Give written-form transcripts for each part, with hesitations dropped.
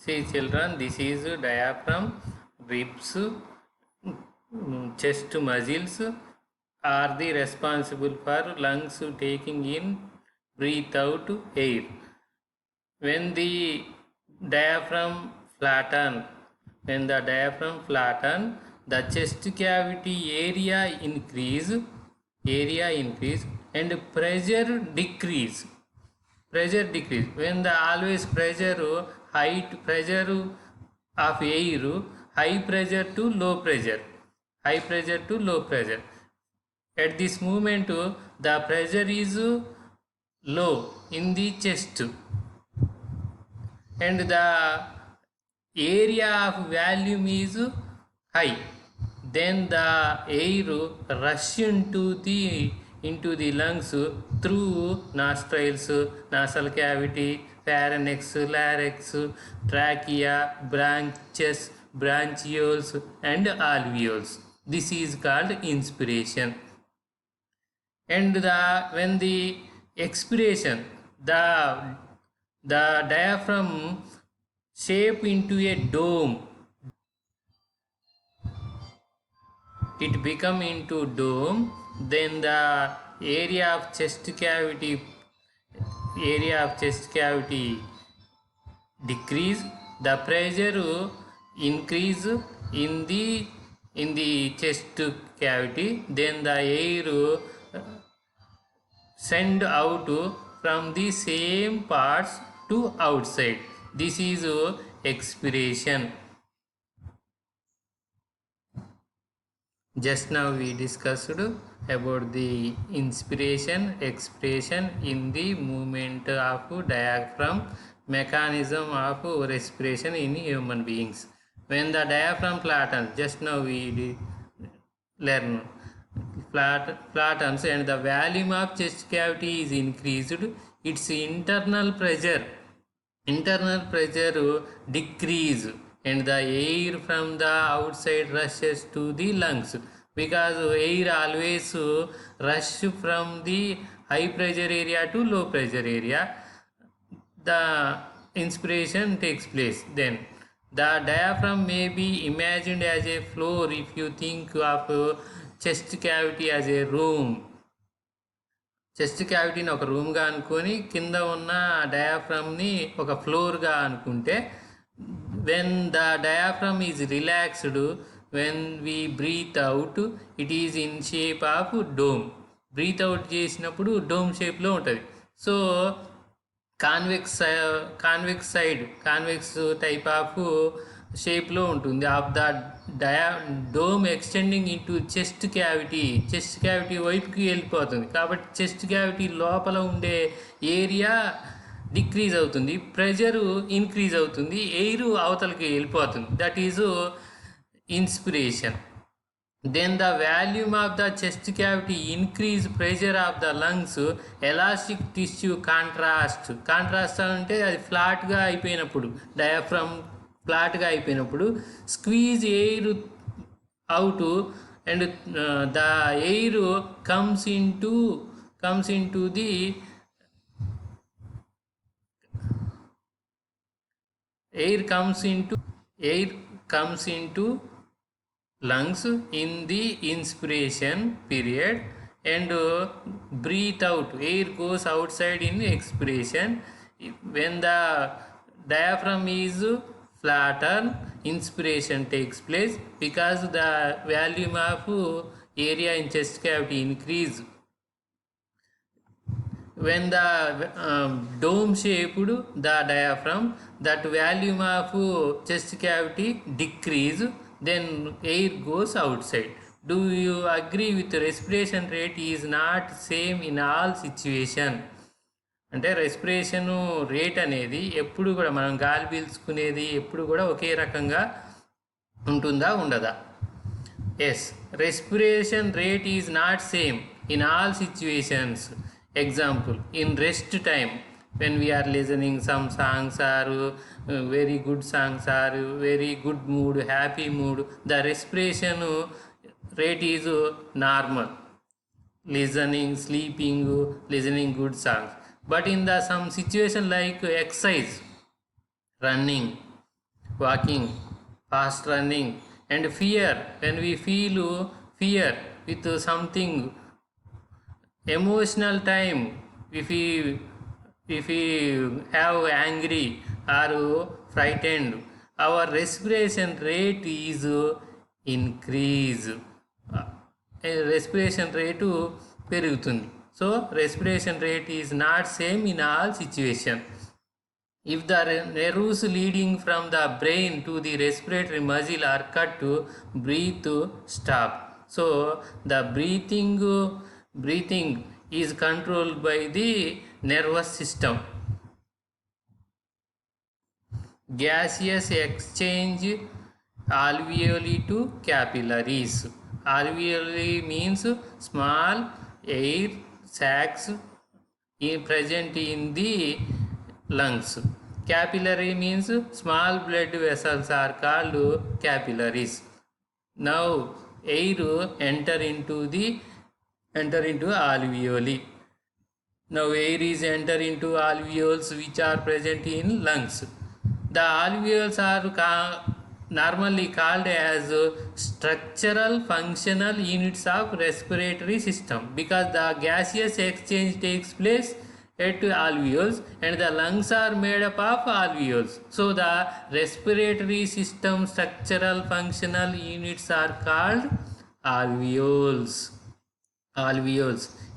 See children, this is diaphragm, ribs, chest muscles are the responsible for lungs taking in, breathe out air. When the diaphragm flatten, the chest cavity area increase and pressure decrease. When the always pressure, height pressure of air, high pressure to low pressure, at this moment the pressure is low in the chest and the area of volume is high, then the air rush into the lungs through nostrils, nasal cavity, pharynx, larynx, trachea, branches, bronchioles and alveoles. This is called inspiration. And when the expiration, the diaphragm shape into a dome, it become into dome, then the area of chest cavity decrease, the pressure increase in the chest cavity, then the air send out from the same parts to outside. This is expiration. Just now we discussed about the inspiration, expiration in the movement of diaphragm, mechanism of respiration in human beings. When the diaphragm flattens, just now we learn flattens and the volume of chest cavity is increased, its internal pressure decrease and the air from the outside rushes to the lungs, because air always rush from the high pressure area to low pressure area. The inspiration takes place. Then the diaphragm may be imagined as a floor if you think of chest cavity as a room. Chest క్యావిటీని ఒక రూమ్గా అనుకొని కింద ఉన్న డయాఫ్రమ్ని ఒక ఫ్లోర్గా అనుకుంటే, when the diaphragm is relaxed, when we breathe out it is in shape of dome. Breathe out చేసినప్పుడు డోమ్ షేప్లో ఉంటుంది. సో కాన్వెక్స్ టైప్ ఆఫ్ షేప్లో ఉంటుంది. Of the dome extending into chest cavity వైపుకి వెళ్ళిపోతుంది. కాబట్టి చెస్ట్ క్యావిటీ లోపల ఉండే ఏరియా డిక్రీజ్ అవుతుంది, ప్రెషరు ఇంక్రీజ్ అవుతుంది, ఎయిర్ అవతలకి వెళ్ళిపోతుంది. That is inspiration. Then the volume of the chest cavity increase pressure of the lungs, elastic tissue contrast అంటే అది ఫ్లాట్గా అయిపోయినప్పుడు, డయాఫ్రమ్ ఫ్లాట్గా అయిపోయినప్పుడు squeeze air out and the air comes into the air comes into lungs in the inspiration period and breathe out. Air goes outside in expiration. When the diaphragm is flatten, inspiration takes place because the volume of area in chest cavity increase. When the dome shaped the diaphragm, that volume of chest cavity decrease, then air goes outside. Do you agree with respiration rate is not same in all situation? అంటే respiration rate అనేది ఎప్పుడు కూడా మనం గాలి పీల్చుకునేది ఎప్పుడు కూడా ఒకే రకంగా ఉంటుందా ఉండదా? Yes, respiration rate is not same in all situations. Example, in rest time, when we are listening some songs or very good songs or very good mood, happy mood, the respiration rate is normal. Listening, sleeping, listening good songs. But in the some situation like exercise, running, walking, fast running, and fear. When we feel fear with something emotional time, if we have angry or frightened, our respiration rate is increase. Respiration rate పెరుగుతుంది. So respiration rate is not same in all situation. If the nerves leading from the brain to the respiratory muscle are cut to breathe stop. So the breathing is controlled by the nervous system. Gaseous exchange alveoli to capillaries. Alveoli means small air sacs present in the lungs. Capillary means small blood vessels are called capillaries. Now air enter into alveoli. Now air is enter into alveoles which are present in lungs. The alveoles are normally called as structural functional units of respiratory system because the gaseous exchange takes place at alveoles and the lungs are made up of alveoles. So the respiratory system structural functional units are called alveoles.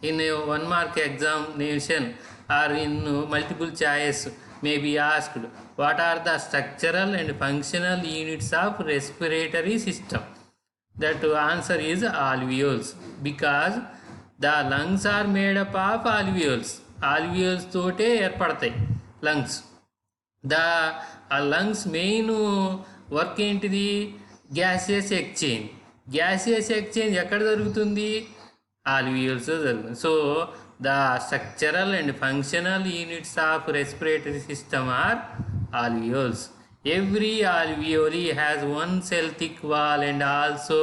In a 1 mark examination or in multiple choice may be asked, what are the structural and functional units of respiratory system? That answer is alveoles because the lungs are made up of alveoles. Alveoles తోటే ఏర్పడతాయి lungs. ఆ lungs main work ఏంటిది? Gaseous exchange. Gaseous exchange ఎక్కడ జరుగుతుంది? alveoles జరుగుతుంది. So the structural and functional units of respiratory system are alveoles. Every alveoli has one cell thick wall and also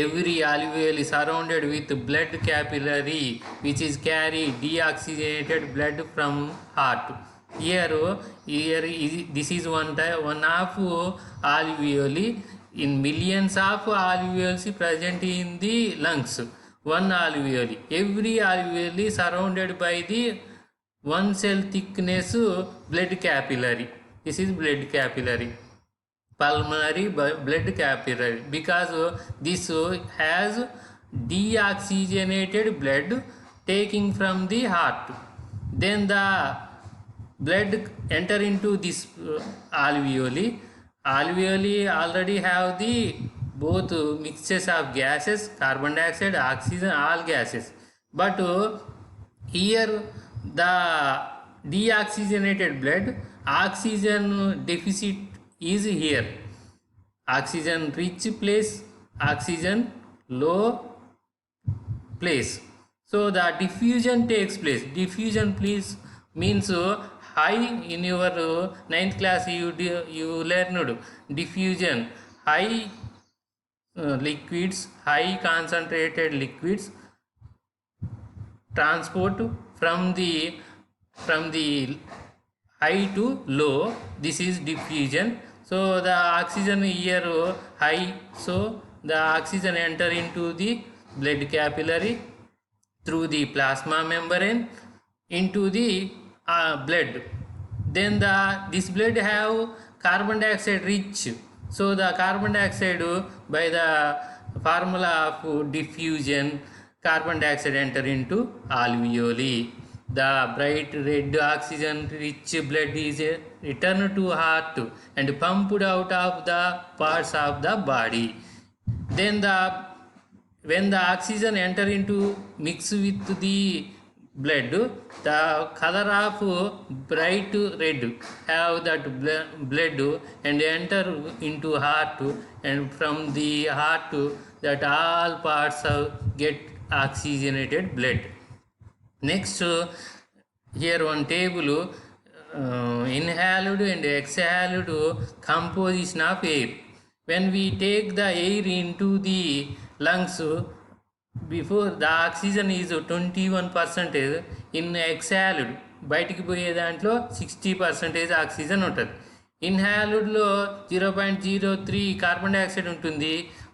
every alveoli is surrounded with blood capillary which is carry deoxygenated blood from heart. Here this is one of alveoli in millions of alveoli present in the lungs. One alveoli. Every alveoli surrounded by the one cell thickness blood capillary. This is blood capillary. Pulmonary blood capillary because this has deoxygenated blood taking from the heart. Then the blood enter into this alveoli. Alveoli already have the both mixtures of gases, carbon dioxide, oxygen, all gases. But here the deoxygenated blood, oxygen deficit is here. Oxygen rich place, oxygen low place. So the diffusion takes place. Diffusion please means high. In your 9th class you learned diffusion. High liquids, high concentrated liquids transport from the high to low. This is diffusion. So the oxygen here high, so the oxygen enter into the blood capillary through the plasma membrane into the blood. Then this blood have carbon dioxide rich. So the carbon dioxide by the formula of diffusion, carbon dioxide enter into alveoli. The bright red oxygen rich blood is returned to heart and pumped out of the parts of the body. Then when the oxygen enter into mix with the blood, the color of bright red have that blood and enter into heart, and from the heart that all parts get oxygenated blood. Next here one table inhaled and exhaled composition of air. When we take the air into the lungs, before the oxygen is 21%, in exhaled బయటికి పోయే దాంట్లో 60% oxygen ఉంటుంది. ఇన్హాల్డ్లో 0.03 carbon dioxide ఉంటుంది,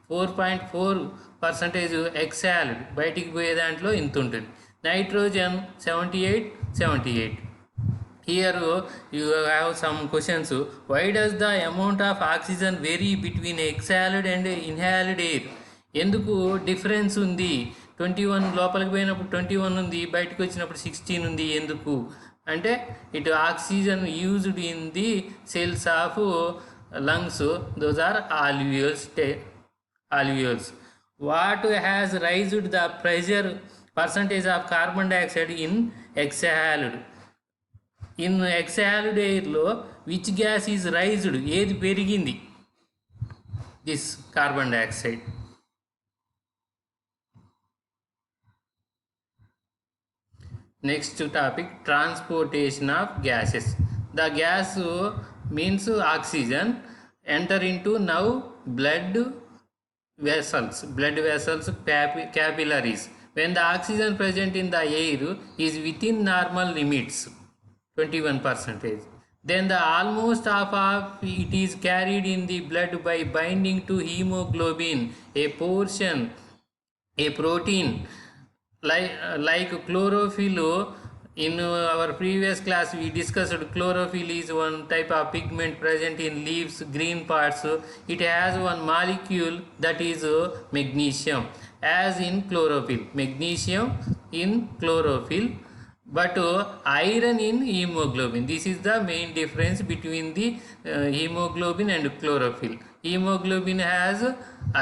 4.4% ఎక్సాల్డ్ బయటికి పోయే దాంట్లో ఇంత ఉంటుంది. Nitrogen 78. Here you have some questions. Why does the amount of oxygen vary between exhaled and inhaled air? ఎందుకు డిఫరెన్స్ ఉంది? 21 లోపలికి పోయినప్పుడు 21 ఉంది, బయటకు వచ్చినప్పుడు 16 ఉంది. ఎందుకు అంటే ఇటు oxygen used in the cells of lungs, those are alveoles. What has raised the pressure percentage of carbon dioxide in exhaled? In exhaled ఎయిర్లో విచ్ గ్యాస్ ఈజ్ రైజ్డ్, ఏది పెరిగింది? This carbon dioxide. Next topic, transportation of gases. The gas means oxygen enter into now blood vessels, capillaries. When the oxygen present in the air is within normal limits, 21%, then the almost half of it is carried in the blood by binding to hemoglobin, a protein like chlorophyll. In our previous class we discussed chlorophyll is one type of pigment present in leaves, green parts. It has one molecule that is magnesium, as in chlorophyll. Magnesium in chlorophyll, but iron in hemoglobin. This is the main difference between the hemoglobin and chlorophyll. Hemoglobin has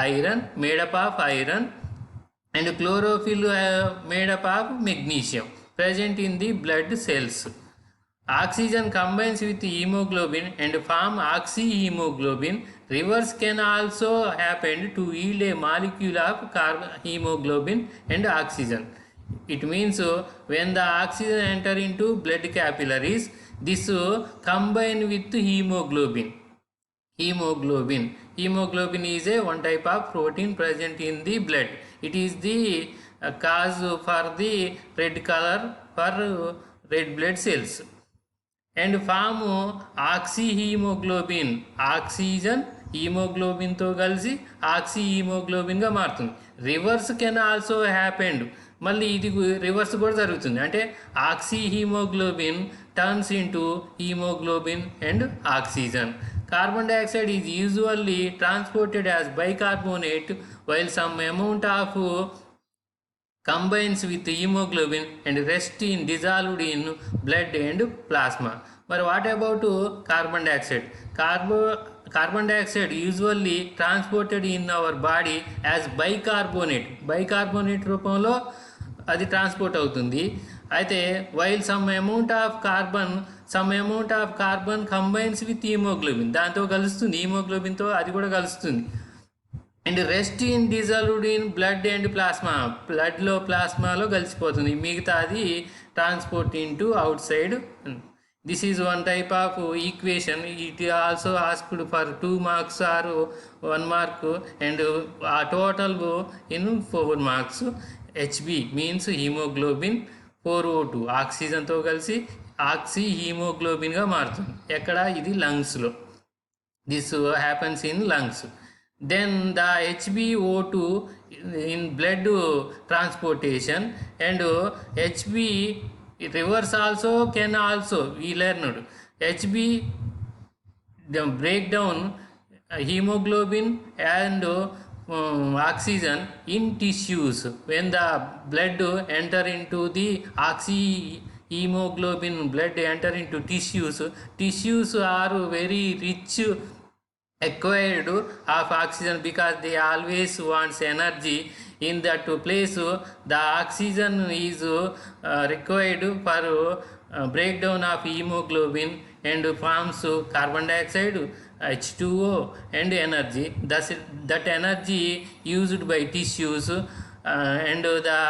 iron, made up of iron, and chlorophyll made up of magnesium, present in the blood cells. Oxygen combines with hemoglobin and form oxyhemoglobin. Reverse can also happen to yield a molecule of hemoglobin and oxygen. It means when the oxygen enter into blood capillaries, this combine with hemoglobin. Hemoglobin is a one type of protein present in the blood. It is the cause for the red color for red blood cells, and form oxyhemoglobin. Oxygen హీమోగ్లోబిన్తో కలిసి ఆక్సీహీమోగ్లోబిన్గా మారుతుంది. Reverse can also happened, మళ్ళీ ఇది reverse కూడా జరుగుతుంది. అంటే oxyhemoglobin turns into hemoglobin and oxygen. Carbon dioxide is usually transported as bicarbonate, while some amount of combines with hemoglobin and rest in dissolved in blood and plasma. But what about carbon dioxide? Carbon dioxide usually transported in our body as bicarbonate రూపంలో అది transport అవుతుంది. అయితే while some amount of carbon combines with hemoglobin, దాంతో కలుస్తుంది, హీమోగ్లోబిన్తో అది కూడా కలుస్తుంది. And rest in dissolved in blood and plasma, బ్లడ్లో ప్లాస్మాలో కలిసిపోతుంది, మిగతా అది transport into outside. This is one type of equation. It also asked for 2 marks or 1 mark, and uh total in 4 marks. HB మీన్స్ hemoglobin, 4O2 ఆక్సిజన్తో కలిసి ఆక్సీహీమోగ్లోబిన్గా మారుతుంది. ఎక్కడ? ఇది లంగ్స్లో. This happens in lungs. Then the HbO2 in blood transportation, and Hb reverse also can also we learned. Hb the breakdown hemoglobin and oxygen in tissues. When the blood enter into the oxyhemoglobin, blood enter into tissues are very rich acquired of oxygen because they always wants energy. In that place the oxygen is required for breakdown of hemoglobin and forms carbon dioxide, H2O, and energy. Thus that energy used by tissues, and the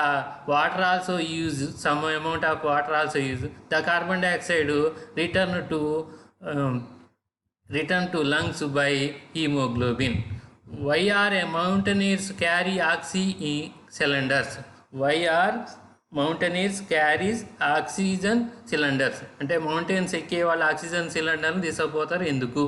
water also used, some amount of water also used. The carbon dioxide return to lungs by hemoglobin. Why are mountaineers carry oxy cylinders? Why are mountaineers carries oxygen cylinders. అంటే mountains ఎక్కే వాళ్ళు oxygen సిలిండర్ని తీసుకుపోతారు ఎందుకు?